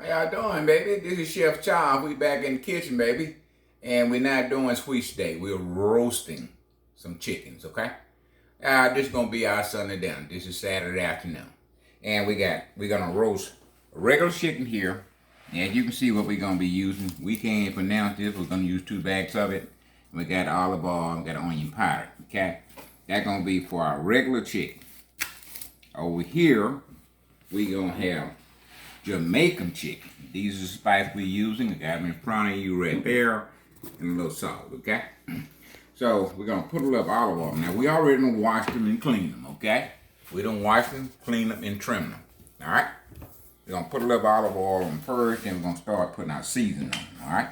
y'all doing, baby? This is Chef Charles. We back in the kitchen, baby. And we're not doing sweet steak. We're roasting some chickens, okay? This is gonna be our Sunday dinner. This is Saturday afternoon. And we're gonna roast a regular chicken here. And you can see what we're gonna be using. We can't pronounce this. We're gonna use 2 bags of it. We got olive oil and we got onion powder, okay? That's gonna be for our regular chicken. Over here, we gonna have Jamaican chicken. These are the spices we're using. I got them in front of you right there. And a little salt, okay? So we're gonna put a little olive oil. Now we already done washed them and cleaned them, okay? We done wash them, clean them, and trim them. Alright? We're gonna put a little olive oil on first, then we're gonna start putting our seasoning on, alright?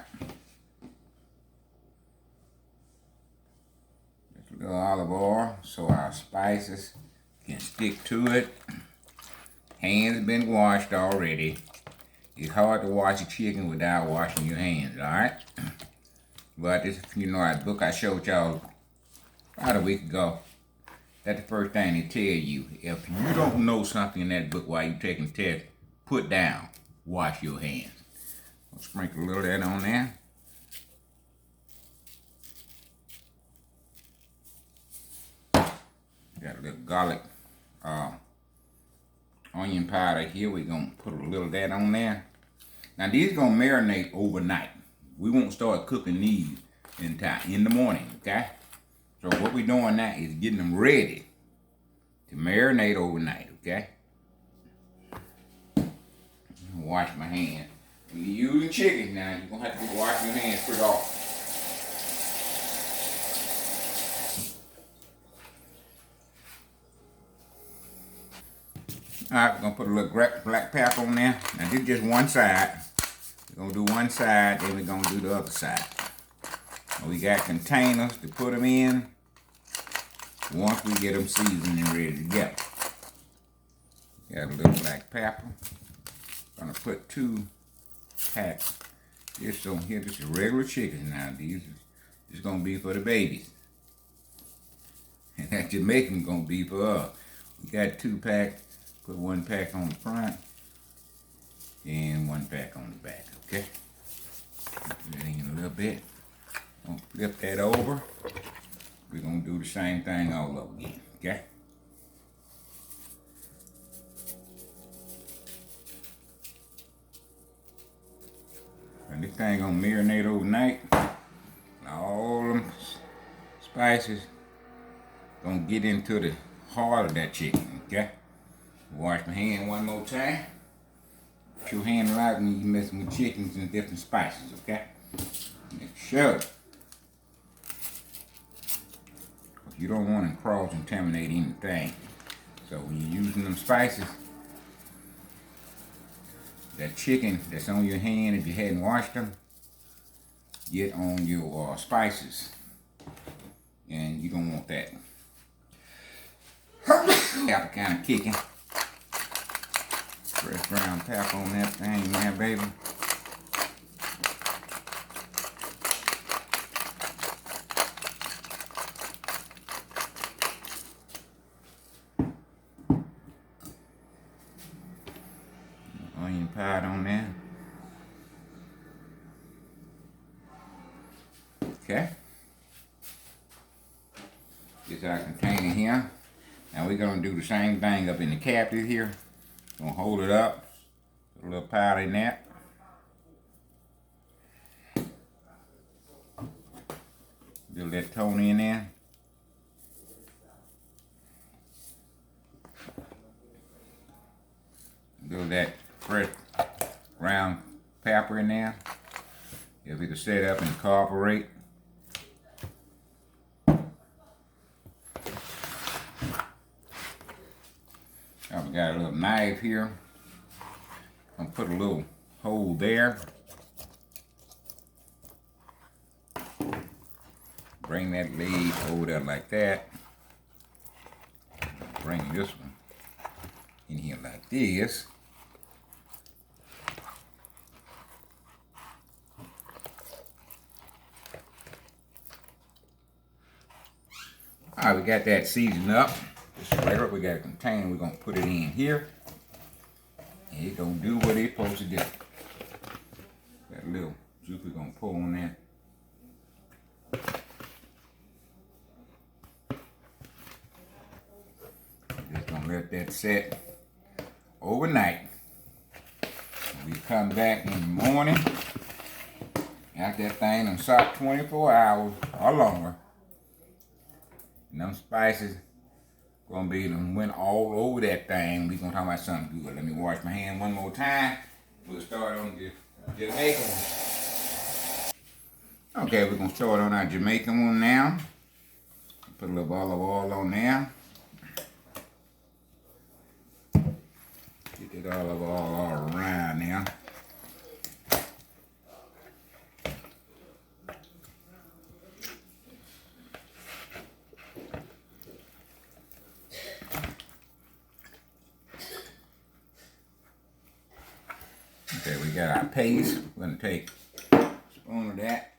Just a little olive oil so our spices can stick to it. Hands been washed already. It's hard to wash a chicken without washing your hands, alright? But this, that book I showed y'all about a week ago, that's the first thing they tell you. If you don't know something in that book while you're taking tests, put down, wash your hands. I'll sprinkle a little of that on there. Got a little garlic onion powder here. We're going to put a little of that on there. Now these are going to marinate overnight. We won't start cooking these in the morning, okay? So what we're doing now is getting them ready to marinate overnight, okay? Wash my hands. When you're using chicken now, you're going to have to wash your hands pretty often. Alright, we're going to put a little black pepper on there. Now this is just one side. We're going to do one side, then we're going to do the other side. We got containers to put them in once we get them seasoned and ready to go. Got a little black pepper. Gonna put 2 packs. This on here, this is regular chicken now. These is gonna be for the babies. And that Jamaican gonna be for us. We got 2 packs. Put 1 pack on the front and 1 pack on the back, okay? Put that in a little bit. Gonna flip that over. We're gonna do the same thing all over again, okay? And this thing gonna marinate overnight. All them spices gonna get into the heart of that chicken, okay? Wash my hand one more time. Put your hand right when you're messing with chickens and different spices, okay? Make sure. You don't want to cross-contaminate anything. So when you're using them spices, that chicken that's on your hand, if you hadn't washed them, get on your spices. And you don't want that. Pepper kind of kicking. Fresh ground pepper on that thing there, baby. Onion powder on there. Okay. This is our container here. Now we're going to do the same thing up in the cabinet here. Gonna hold it up. Put a little powder in that. Little that Tony in there. Little that fresh ground pepper in there. If we can set up and incorporate. We got a little knife here. I'm gonna put a little hole there. Bring that leg over there like that. Bring this one in here like this. All right, we got that seasoned up. Just regular, we got a container, we're gonna put it in here. And it's gonna do what it's supposed to do. a little juice we're gonna pour on that. Just gonna let that set overnight. We come back in the morning. Got that thing on salt 24 hours or longer. And them spices gonna be them went all over that thing. We gonna talk about something good. Let me wash my hand one more time. We'll start on the Jamaican one. Okay, we're gonna start on our Jamaican one now. Put a little olive oil on there. Get that olive oil all around now. Okay, we got our paste. We're gonna take a spoon of that.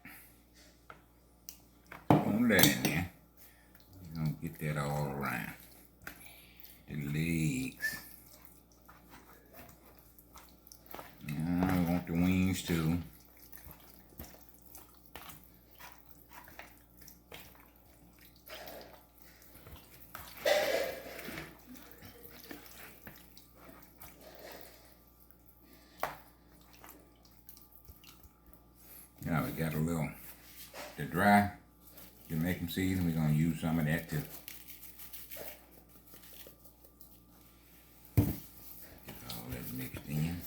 Spoon of that in there. We're gonna get that all around. The legs. I want the wings too. Now we got a little, the dry Jamaican seasoning. We're gonna use some of that too. Get all that mixed in.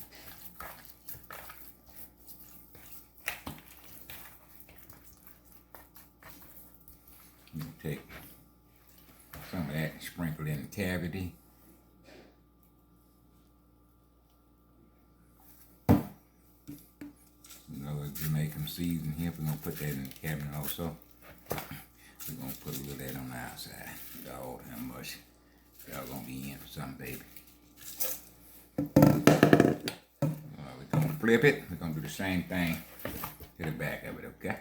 You take some of that and sprinkle it in the cavity. Jamaican season here. We're gonna put that in the cabinet also. We're gonna put a little of that on the outside. Dog, how much y'all gonna be in for something, baby. We're gonna flip it. We're gonna do the same thing to the back of it, okay?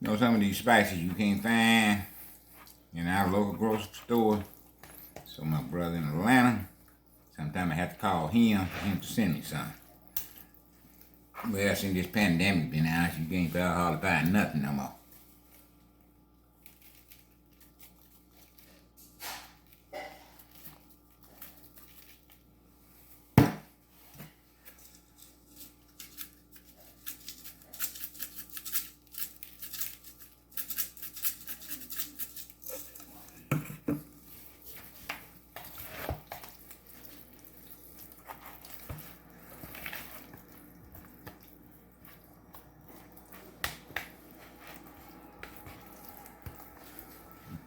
You know, some of these spices you can't find in our local grocery store. So my brother in Atlanta, sometimes I have to call him to send me some. Well, since this pandemic been out, you can't hardly find nothing no more.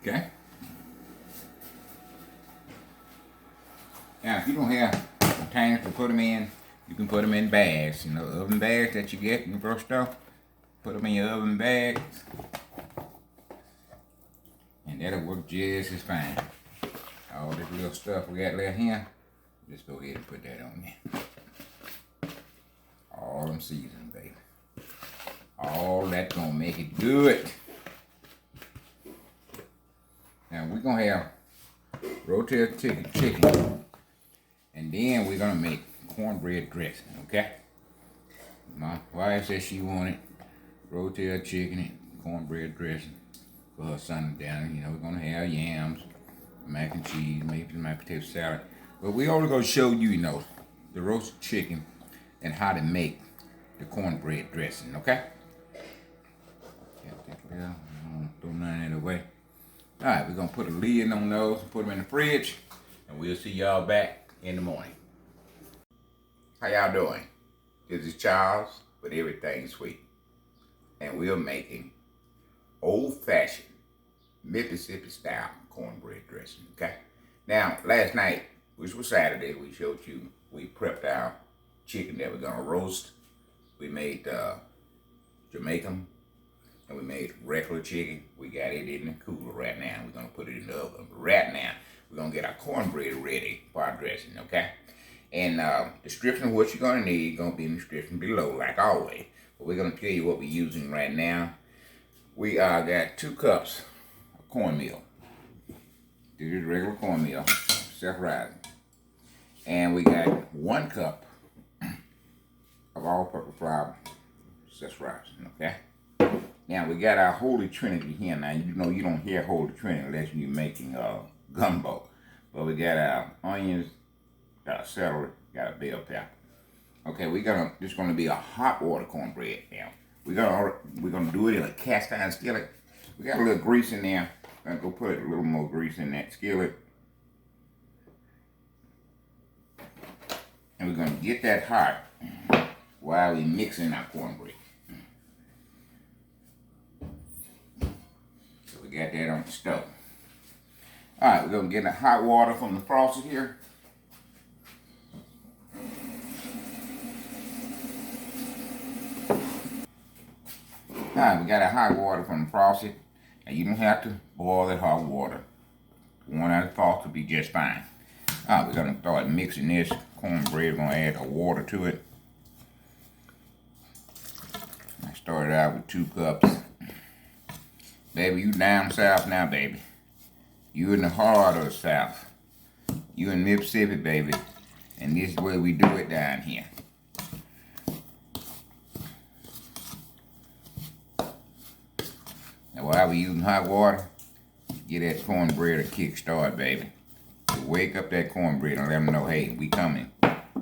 Okay. Now, if you don't have containers to put them in, you can put them in bags. You know, oven bags that you get in the grocery store. Put them in your oven bags, and that'll work just as fine. All this little stuff we got left here, just go ahead and put that on there. All them seasonings, baby. All that gonna make it good. Now we're gonna have rotel chicken, and then we're gonna make cornbread dressing, okay? My wife said she wanted rotel chicken and cornbread dressing for her son down. You know, we're gonna have yams, mac and cheese, maybe some mashed potato salad. But we only gonna show you, you know, the roasted chicken and how to make the cornbread dressing, okay? Throw none of that away. All right, we're gonna put a lid on those, put them in the fridge, and we'll see y'all back in the morning. How y'all doing? This is Charles with Everything Sweet, and we're making old-fashioned Mississippi style cornbread dressing, okay? Now, last night, which was Saturday, we showed you, we prepped our chicken that we're gonna roast. We made Jamaican, and we made regular chicken. We got it in the cooler right now. We're gonna put it in the oven. Right now, we're gonna get our cornbread ready for our dressing, okay? And description of what you're gonna need gonna be in the description below, like always. But we're gonna tell you what we're using right now. We got 2 cups of cornmeal. This is regular cornmeal, self-rising. And we got 1 cup of all-purpose flour, such rice, okay? Now we got our Holy Trinity here. Now you know you don't hear Holy Trinity unless you're making gumbo. But we got our onions, got our celery, got a bell pepper. Okay, this is gonna be a hot water cornbread now. We're gonna do it in a cast iron skillet. We got a little grease in there. I'm gonna go put a little more grease in that skillet. And we're gonna get that hot while we mixing our cornbread. So we got that on the stove. Alright, we're gonna get the hot water from the faucet here. Alright, we got our hot water from the faucet. And you don't have to boil that hot water. The one out of the faucet will be just fine. Alright, we're gonna start mixing this cornbread. We're gonna add the water to it. I started out with 2 cups. Baby, you down south now, baby. You in the heart of the South. You in Mississippi, baby. And this is where we do it down here. Now while we using hot water, get that cornbread a kickstart, baby. So wake up that cornbread and let them know, hey, we coming.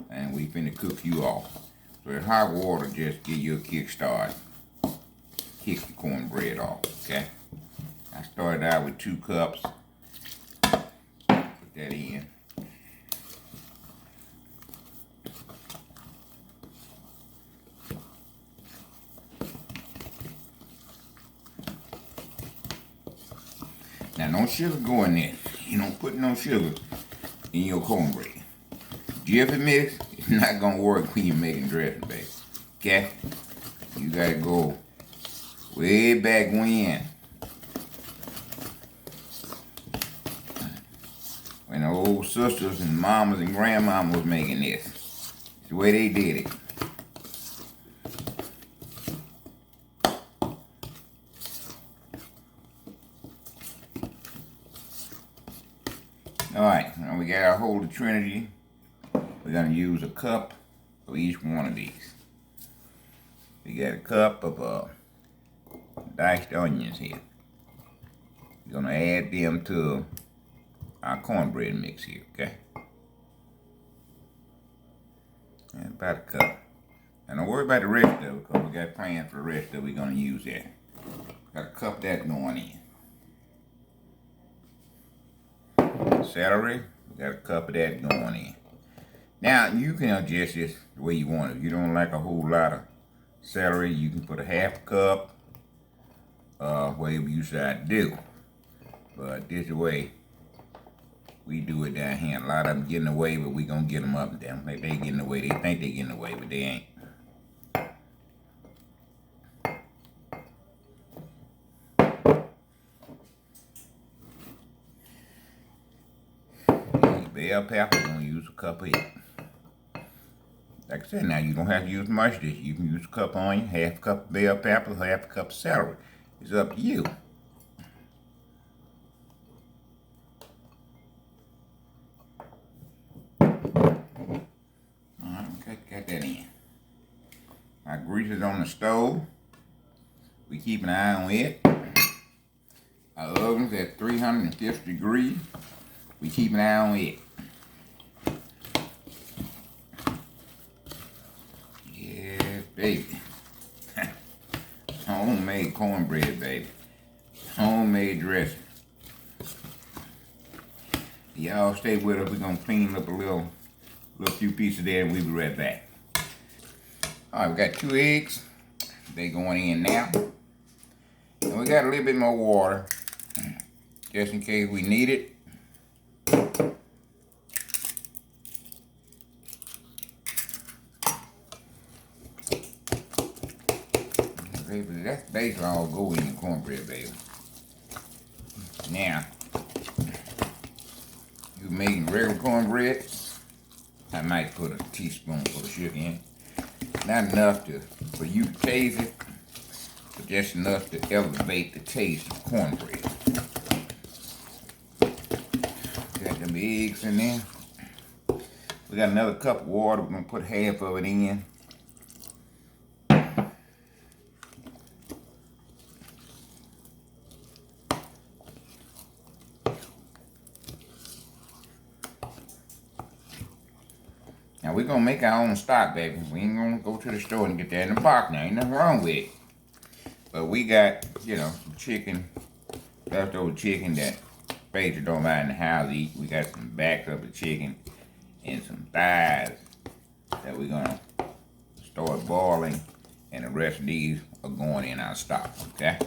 And we finna cook you off. So that hot water just give you a kickstart. Kick the cornbread off, okay? I started out with 2 cups. Put that in. Now, no sugar go in there. You don't put no sugar in your cornbread. Jiffy mix, it's not gonna work when you're making dressing, baby. Okay? You gotta go way back when the old sisters and mamas and grandmamas was making this. It's the way they did it. Alright, now we got our Holy Trinity. We're gonna use a cup for each one of these. We got a cup of diced onions here. We're gonna add them to our cornbread mix here, okay? And about a cup. And don't worry about the rest of it because we got plans for the rest of it. We're gonna use that. Got a cup of that going in. Celery, we got a cup of that going in. Now you can adjust this the way you want it. If you don't like a whole lot of celery, you can put a half cup, whatever you decide to do. But this is the way we do it down here. A lot of them getting away, but we gonna get them up and down. Like they getting away, they think they getting away, but they ain't. Bell pepper, we're gonna use a cup of it. Like I said, now you don't have to use much of this. You can use a cup of onion, half a cup of bell pepper, half a cup of celery. It's up to you. Alright, got that in. Our grease is on the stove. We keep an eye on it. Our oven's at 350 degrees. We keep an eye on it. Yeah, baby. Homemade cornbread, baby. Homemade dressing. Y'all stay with us. We're gonna clean up a little few pieces there, and we'll be right back. All right, we got 2 eggs. They going in now. And we got a little bit more water, just in case we need it. Baby, that's basically all go in the cornbread, baby. Now, you making regular cornbread, I might put a teaspoonful of sugar in. Not enough for you to taste it, but just enough to elevate the taste of cornbread. Got them eggs in there. We got another cup of water. We're gonna put half of it in. Now we're gonna make our own stock, baby. We ain't gonna go to the store and get that in the box. Now ain't nothing wrong with it. But we got, you know, some chicken, leftover chicken that Phaedra don't mind in the house eat. We got some backs of the chicken and some thighs that we're gonna start boiling, and the rest of these are going in our stock, okay?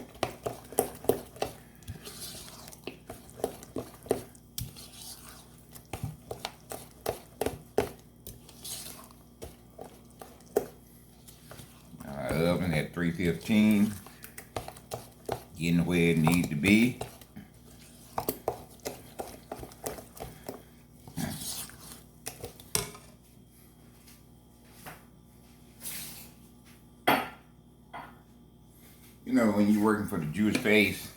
Our oven at 315, getting where it needs to be. You know, when you're working for the Jewish base,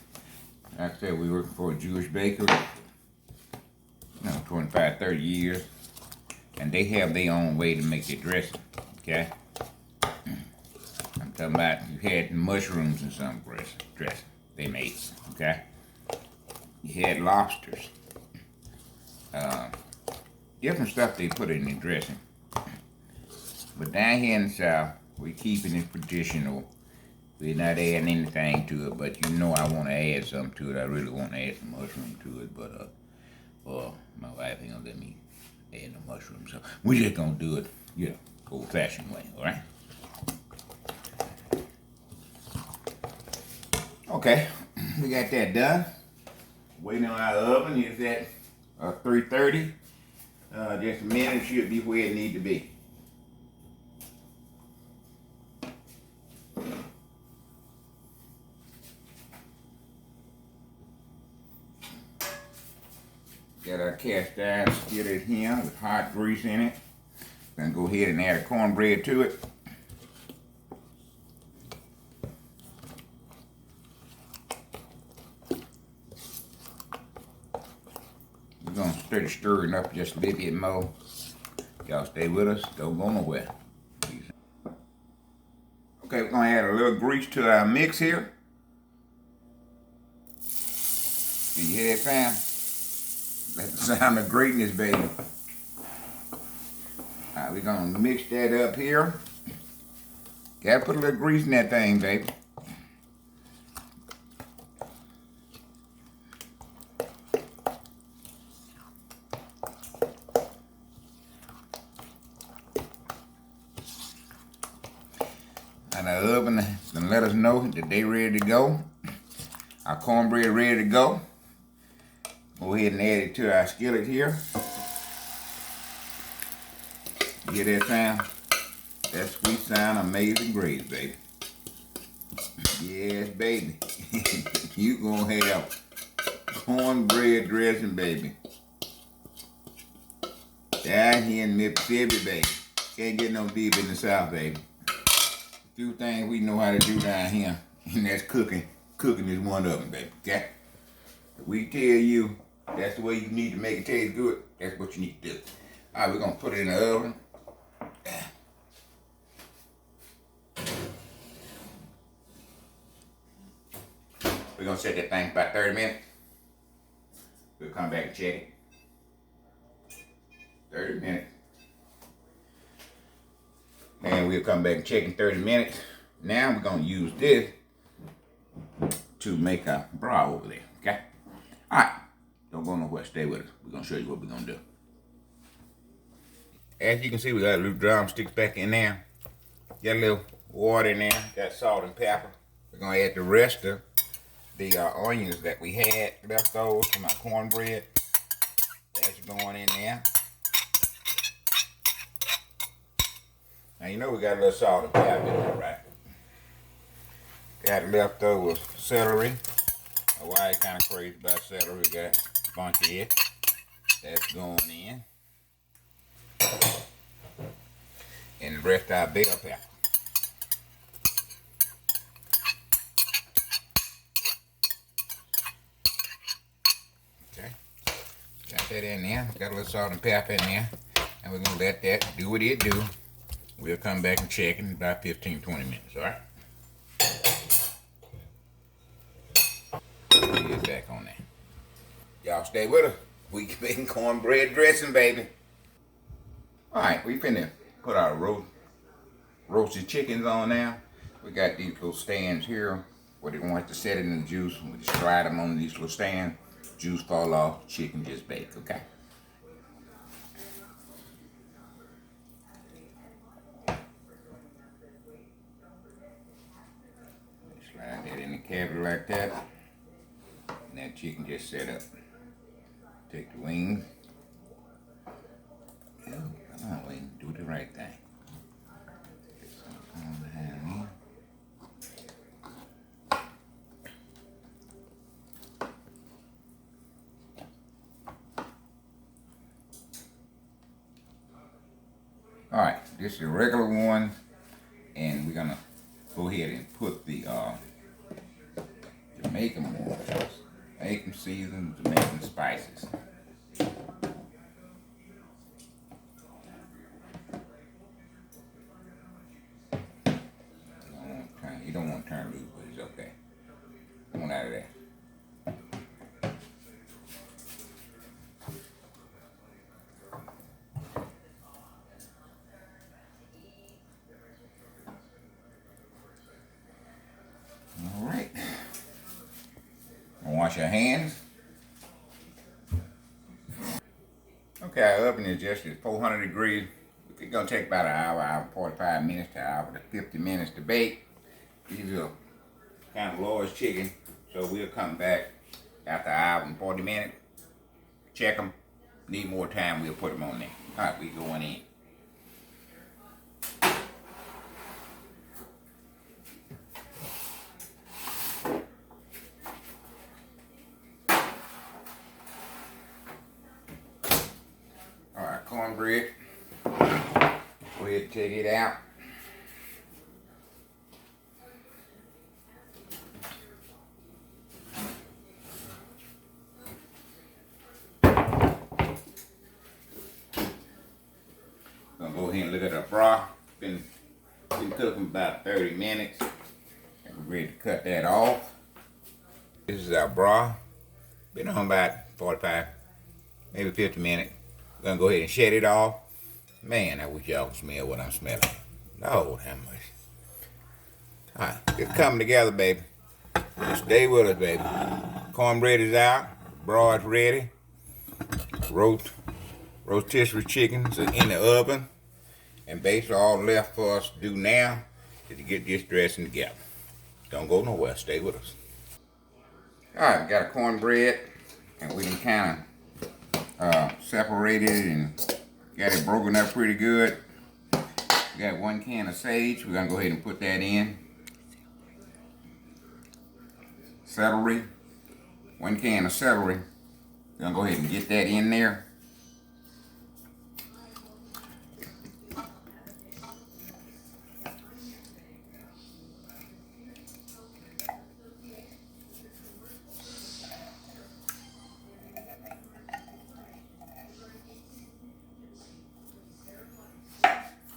like I said, we working for a Jewish baker, 25, 30 years, and they have their own way to make their dressing, okay? I'm talking about, you had mushrooms and some dressing they made, okay? You had lobsters, different stuff they put in their dressing. But down here in the South, we're keeping it traditional. We're not adding anything to it, but you know I want to add something to it. I really want to add some mushroom to it, but my wife ain't gonna let me add no mushrooms. So we're just gonna do it, old-fashioned way, all right? Okay, we got that done. Waiting on our oven. It's at 330. Just a minute, should be where it needs to be. Got our cast iron skillet here with hot grease in it. Gonna go ahead and add a cornbread to it. We're gonna stir it up just a little bit more. Y'all stay with us. Don't go nowhere. Okay, we're gonna add a little grease to our mix here. Can you hear that, fam? That's the sound of greatness, baby. Alright, we're gonna mix that up here. Gotta put a little grease in that thing, baby. And our oven gonna let us know that they ready to go. Our cornbread ready to go. Go ahead and add it to our skillet here. You hear that sound? That sweet sound, amazing grace, baby. Yes, baby. You gonna have cornbread dressing, baby. Down here in Mississippi, baby. Can't get no deep in the South, baby. A few things we know how to do down here, and that's cooking. Cooking is one of them, baby, okay? If we tell you that's the way you need to make it taste good, that's what you need to do. All right, we're gonna put it in the oven. We're gonna set that thing for about 30 minutes. We'll come back and check it. 30 minutes. And we'll come back and check in 30 minutes. Now we're gonna use this to make our broth over there, okay? All right, don't go nowhere, stay with us. We're gonna show you what we're gonna do. As you can see, we got a little drumsticks back in there. Got a little water in there, got salt and pepper. We're gonna add the rest of the onions that we had left over from our cornbread. That's going in there. Now you know we got a little salt and pepper in there, right? Got leftover celery. My wife kind of crazy about celery. We got a bunch of it. That's going in. And the rest of our bell pepper. Okay. Got that in there. Got a little salt and pepper in there. And we're gonna let that do what it do. We'll come back and check in about 15, 20 minutes, all right? Get back on that. Y'all stay with us. We making cornbread dressing, baby. All right, we finna put our roasted chickens on now. We got these little stands here where they want to set it in the juice. We just slide them on these little stands. Juice fall off, chicken just bake, okay? Slide that in the cavity like that. And that chicken just set up. Take the wings. Oh, come on, wing, do the right thing. Get some on behind here. All right, this is the regular one, and we're gonna go ahead and put the Jamaican one first. Jamaican season, Jamaican spices. You don't want to turn loose, but it's okay. Come on out of there. All right. Wash your hands. Okay, our oven is just at 400 degrees. It's gonna take about an hour, hour and 45 minutes to an hour to 50 minutes to bake. These are kind of large chicken, so we'll come back after an hour and 40 minutes. Check them. Need more time, we'll put them on there. All right, we going in. All right, cornbread. Go ahead and take it out. Gonna go ahead and look at our broth. Been cooking about 30 minutes. And we're ready to cut that off. This is our broth. Been on about 45, maybe 50 minutes. We're gonna go ahead and shut it off. Man, I wish y'all could smell what I'm smelling. Lord, how much. Alright, it's coming together, baby. Stay with us, baby. Cornbread is out. Broth ready. Rotisserie chickens are in the oven. And basically all left for us to do now is to get this dressing together. Don't go nowhere. Stay with us. Alright, we got a cornbread. And we can kind of separate it and got it broken up pretty good. We got 1 can of sage. We're going to go ahead and put that in. Celery. 1 can of celery. We're going to go ahead and get that in there.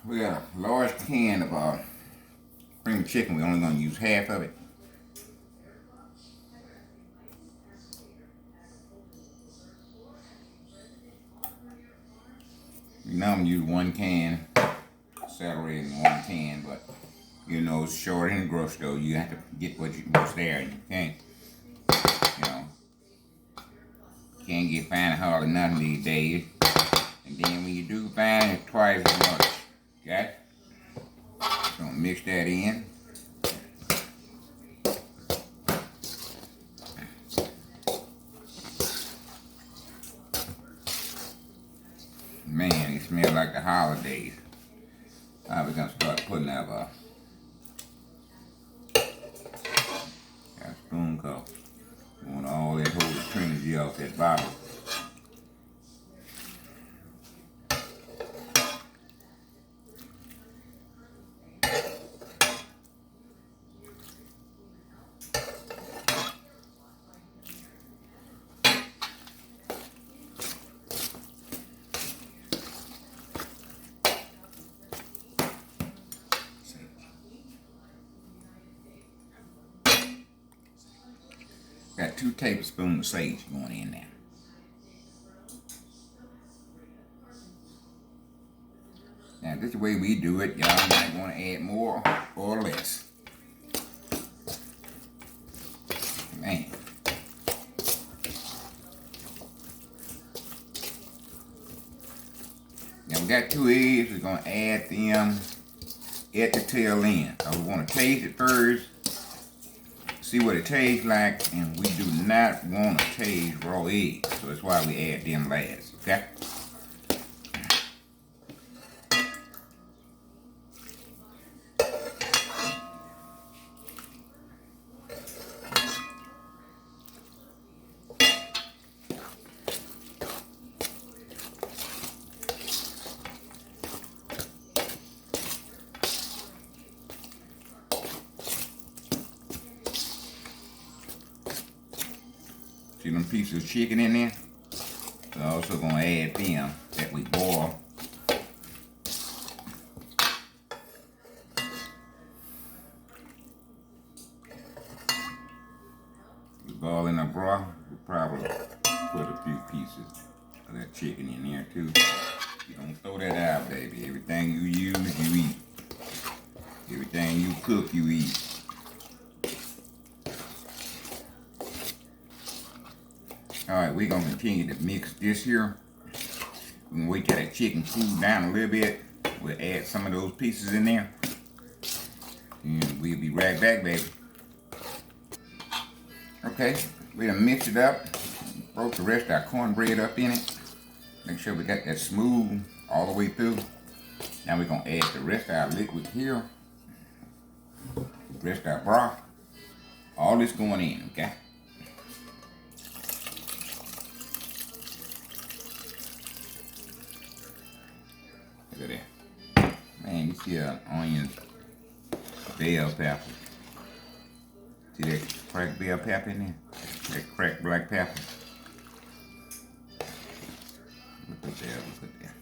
We got a large can of cream chicken. We're only going to use half of it. You know I'm going to use 1 can celery in 1 can, but you know it's short in the grocery store. You have to get what's there, and you can't, can't get finding hardly nothing these days. And then when you do find it, twice as much. Okay? So mix that in. Man, it smells like the holidays. Now we're gonna start putting up a spoon cup. We want all that whole trinity off that bottle. 2 tablespoons of sage going in there. Now this is the way we do it. Y'all might want to add more or less. Man. Now we got 2 eggs. We're going to add them at the tail end. So we want to taste it first. See what it tastes like. And we do not want to taste raw eggs. So that's why we add them last. Okay? See them pieces of chicken in there? We're also going to add them that we boil. We boil in a broth. We'll probably put a few pieces of that chicken in there too. You don't throw that out, baby. Everything you use, you eat. Everything you cook, you eat. Alright, we're going to continue to mix this here. We're going to wait till that chicken cool down a little bit. We'll add some of those pieces in there. And we'll be right back, baby. Okay, we done mixed it up. Broke the rest of our cornbread up in it. Make sure we got that smooth all the way through. Now we're going to add the rest of our liquid here. The rest of our broth. All this going in, okay? Look at that. Man, you see onions, bell pepper. See that cracked bell pepper in there? That cracked black pepper. Look at that, look at that.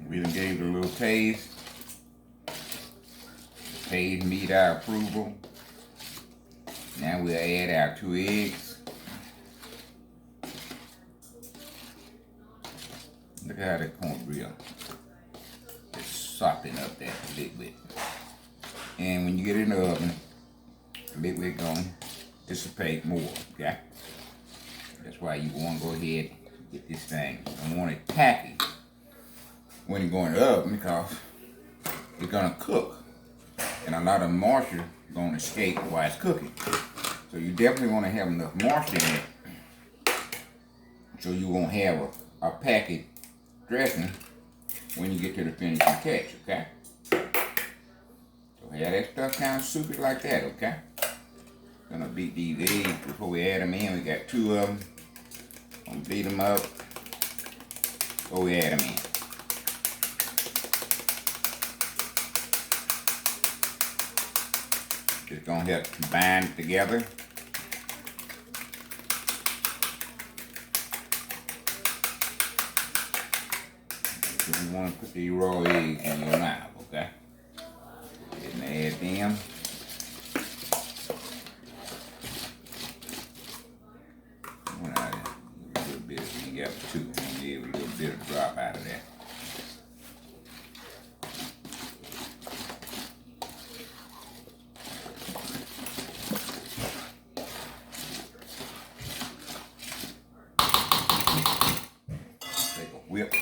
We done gave it a little taste. Taste meet our approval. Now we'll add our 2 eggs. Look at how that cornbread is sopping up that liquid. And when you get it in the oven, the liquid gonna dissipate more, okay? That's why you want to go ahead and get this thing. You don't want it tacky when you go in the oven because it's gonna cook and a lot of moisture gonna escape while it's cooking. So you definitely want to have enough moisture in it so you won't have a packet dressing when you get to the finishing touch, okay? So have that stuff kind of soupy like that, okay? Gonna beat these eggs before we add them in. We got 2 of them. Gonna beat them up before we add them in. Just gonna help combine it together. You don't want to put these raw eggs in your mouth, okay? And add them. A little bit, you got 2. And give a little bit of drop out of that. Whip.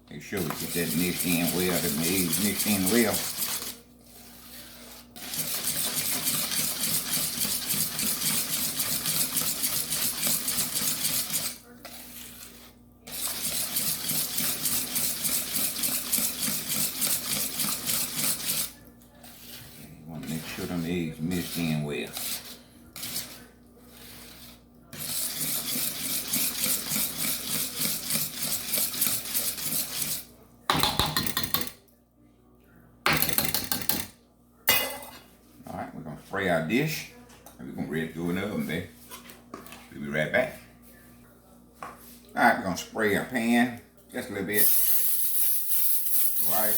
Make sure we get that mixed in well, the eggs mixed in well. You want to make sure them eggs mixed in well. spray our dish. And we're gonna ready to go in the oven, baby. We'll be right back. Alright, we're gonna spray our pan just a little bit. Like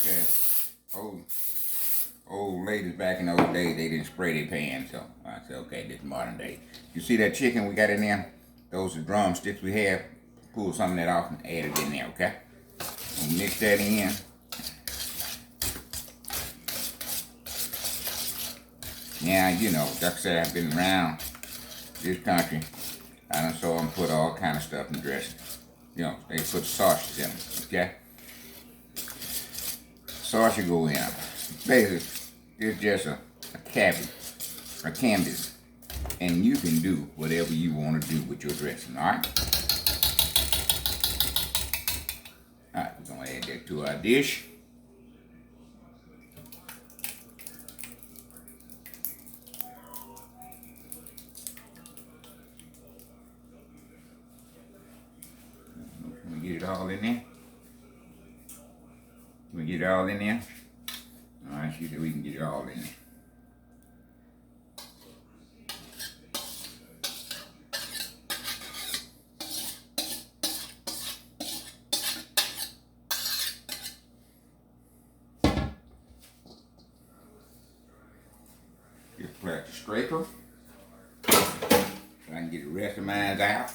old ladies back in the old days, they didn't spray their pan, so I said, okay, this modern day. You see that chicken we got in there? Those are drumsticks we have. Pull some of that off and add it in there, okay? We'll mix that in. Now, you know, like I said, I've been around this country. I done saw them put all kind of stuff in dressing. You know, they put sausages in them, okay? Sausage go in them. Basically, it's just a cabbage, a canvas. And you can do whatever you want to do with your dressing, alright? Alright, we're going to add that to our dish. Can we get it all in there? Can we get it all in there? Alright, see that we can get it all in there. Just plastic scraper so I can get the rest of mine out.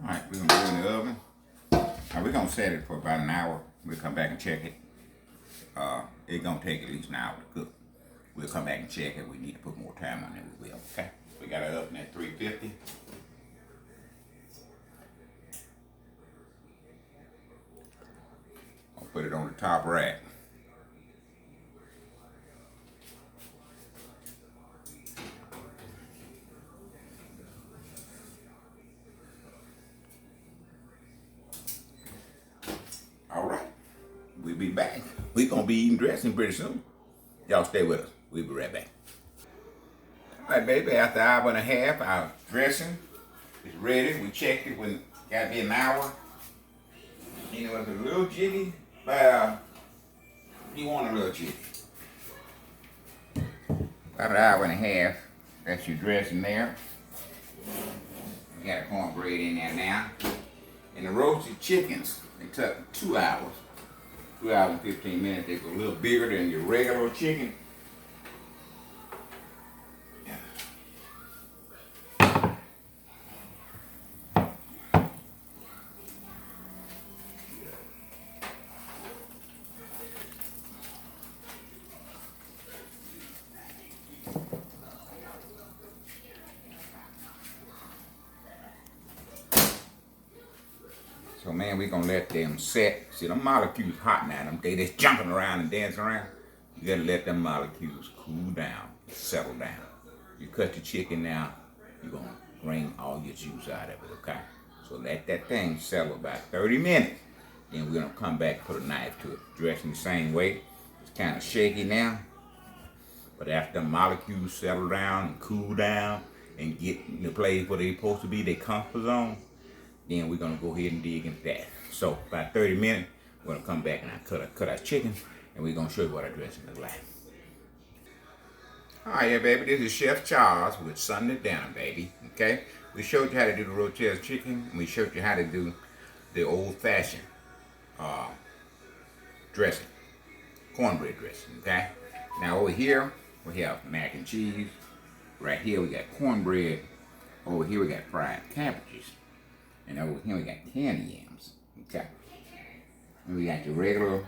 Alright, we're going to go in the oven. Now we're going to set it for about an hour. We'll come back and check it. It's going to take at least an hour to cook. We'll come back and check it. We need to put more time on it. We will, okay? We got it oven at 350. I'll put it on the top rack. Alright, we'll be back. We're going to be eating dressing pretty soon. Y'all stay with us. We'll be right back. Alright, baby, after an hour and a half, our dressing is ready. We checked it when it got to be an hour. You know, it was a little jiggy, but you want a little jiggy. About an hour and a half. That's your dressing there. We got a cornbread in there now. And the roasted chickens, they took 2 hours. 2 hours and 15 minutes. They go a little bigger than your regular chicken. So man, we're gonna let them set. See, them molecules hot now. They just jumping around and dancing around. You gotta let them molecules cool down, settle down. You cut the chicken now, you're gonna bring all your juice out of it, okay? So let that thing settle about 30 minutes. Then we're gonna come back and put a knife to it. Dressing the same way. It's kind of shaky now. But after the molecules settle down and cool down and get in the place where they're supposed to be, their comfort zone, then we're gonna go ahead and dig into that. So about 30 minutes, we're gonna come back and I cut our chicken, and we're gonna show you what our dressing looks like. All right, yeah, baby, this is Chef Charles with Sunday Dinner, baby. Okay, we showed you how to do the rotel chicken, and we showed you how to do the old-fashioned dressing, cornbread dressing. Okay, now over here we have mac and cheese. Right here we got cornbread. Over here we got fried cabbages. And over here we got candy yams, okay? And we got the regular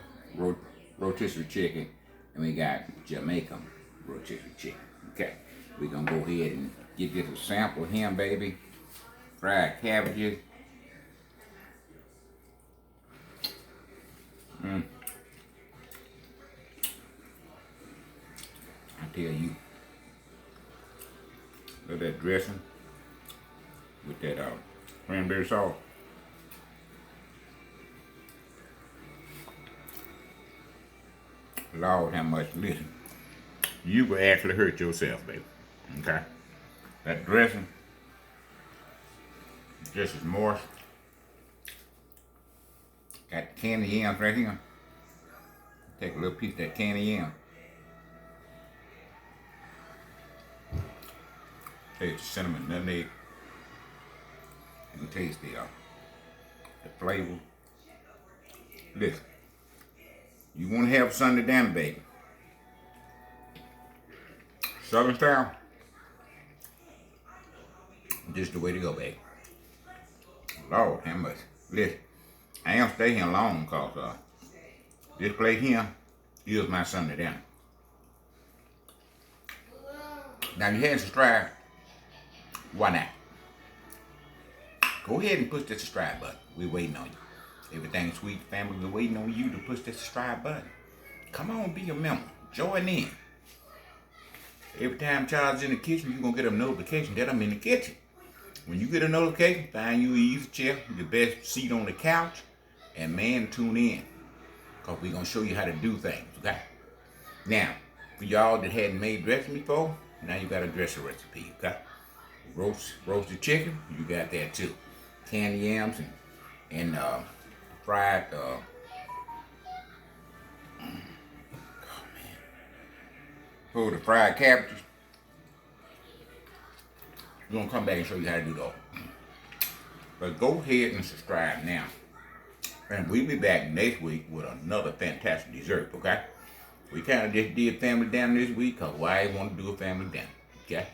rotisserie chicken, and we got Jamaican rotisserie chicken, okay? We're gonna go ahead and get this a sample here, baby. Fried cabbages. I tell you, look at that dressing with that cranberry sauce. Lord, how much, listen, you will actually hurt yourself, baby. Okay? That dressing just as moist. Got the candy yams right here. Take a little piece of that candy yam. Taste the cinnamon, nutmeg. You can taste the flavor. Listen, you want to have Sunday dinner, baby. Southern style. Just the way to go, baby. Lord, how much? Listen, I ain't gonna stay here long because this place here is my Sunday dinner. Now, if you hadn't subscribed, why not? Go ahead and push that subscribe button. We're waiting on you. Everything Sweet Family, we're waiting on you to push that subscribe button. Come on, be a member. Join in. Every time Charles in the kitchen, you're going to get a notification that I'm in the kitchen. When you get a notification, find you an easy chair, your best seat on the couch, and man, tune in. Because we're going to show you how to do things, okay? Now, for y'all that hadn't made dressing before, now you got a dressing recipe, okay? Roasted chicken, you got that too. Candy yams and fried, the fried cabbages. We're going to come back and show you how to do those. But go ahead and subscribe now. And we'll be back next week with another fantastic dessert, okay? We kind of just did family dinner this week because I want to do a family dinner, okay?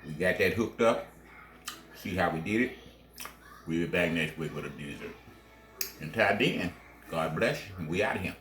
We got that hooked up. See how we did it. We'll be back next week with a dessert. Until then, God bless you, and we out of here.